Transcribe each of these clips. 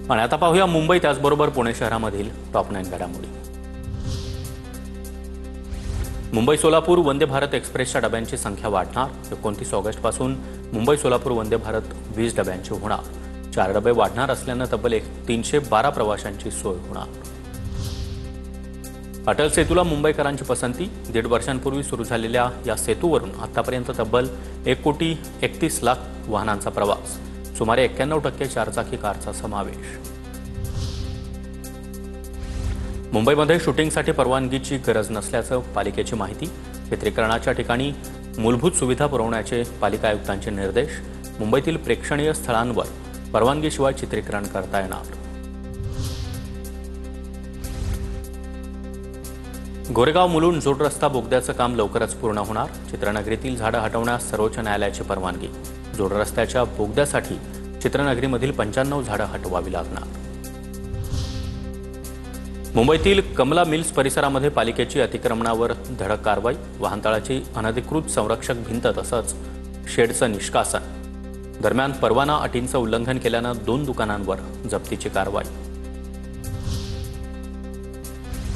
आणि आता पाहूया मुंबई त्याचबरोबर पुणे शहरामधील टॉप 9 घडामोडी। मुंबई सोलापूर वंदे भारत एक्सप्रेसच्या डब्यांची संख्या वाढणार। 29 ऑगस्टपासून मुंबई सोलापूर वंदे भारत 20 डब्यांची होणार। 4 डबे वाढणार असल्याने तब्बल 312 प्रवाशांची सोय होणार। अटल सेतूला मुंबईकरांची पसंती। 1.5 वर्षांपूर्वी सुरू झालेल्या या सेतूवरून आतापर्यंत तब्बल 1,31,00,000 वाहनांचा प्रवास। सुमारे 91% चारचाकी कारचा समावेश। मुंबईमध्ये शूटिंगसाठी परवानगीची गरज नसल्याचं पालिकेची माहिती। चित्रीकरणाच्या ठिकाणी मूलभूत सुविधा पुरवण्याचे पालिका आयुक्तांचे निर्देश। मुंबईतील प्रेक्षणीय स्थळांवर परवानगीशिवाय चित्रीकरण करता येणार। गोरेगाव मुलुंड जोड रस्ता बोगद्याचं काम लवकरच पूर्ण होणार। चित्रनगरीतील झाडं हटवण्यास सर्वोच्च न्यायालयाची परवानगी। जोड रस्त्याच्या बोगद्यासाठी चित्रनगरीमधील 95 झाडं हटवावी लागणार। मुंबईतील कमला मिल्स परिसरामध्ये पालिकेची अतिक्रमणावर धडक कारवाई। वाहनतळाची अनधिकृत संरक्षक भिंत तसंच शेडचं निष्कासन। दरम्यान परवाना अटींचं उल्लंघन केल्यानं 2 दुकानांवर जप्तीची कारवाई।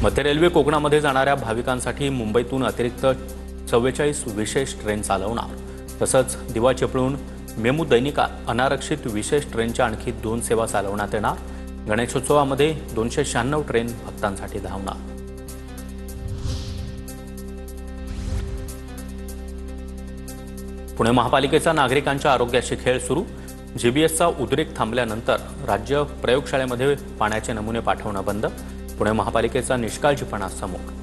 मध्य रेल्वे कोकणामध्ये जाणाऱ्या भाविकांसाठी मुंबईतून अतिरिक्त 44 विशेष ट्रेन चालवणार। तसंच दिवा चिपळूण मेमू दैनिका अनारक्षित विशेष ट्रेनच्या आणखी 2 सेवा चालवण्यात येणार। गणेशोत्सवामध्ये 296 ट्रेन भक्तांसाठी धावणार। पुणे महापालिकेचा नागरिकांच्या आरोग्याशी खेळ सुरू। जीबीएसचा उद्रेक थांबल्यानंतर राज्य प्रयोगशाळेमध्ये पाण्याचे नमुने पाठवणं बंद। पुणे महापालिकेचा निष्काळजीपणा समोर।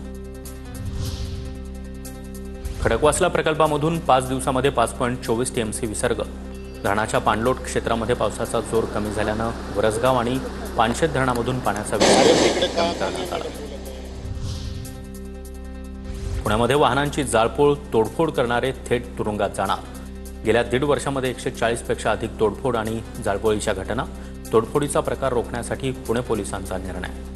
खडकवासला प्रकल्पामधून 5 दिवसामध्ये 5.24 टीएमसी विसर्ग। धरणाच्या पाणलोट क्षेत्रामध्ये पावसाचा जोर कमी झाल्यानं वरसगाव आणि पानशेत धरणामधून पाण्याचा विसर्ग कमी करण्यात आला। पुण्यामध्ये वाहनांची जाळपोळ तोडफोड करणारे थेट तुरुंगात जाणार। गेल्या 1.5 वर्षामध्ये 140 पेक्षा अधिक तोडफोड आणि जाळपोळीच्या घटना। तोडफोडीचा प्रकार रोखण्यासाठी पुणे पोलिसांचा निर्णय।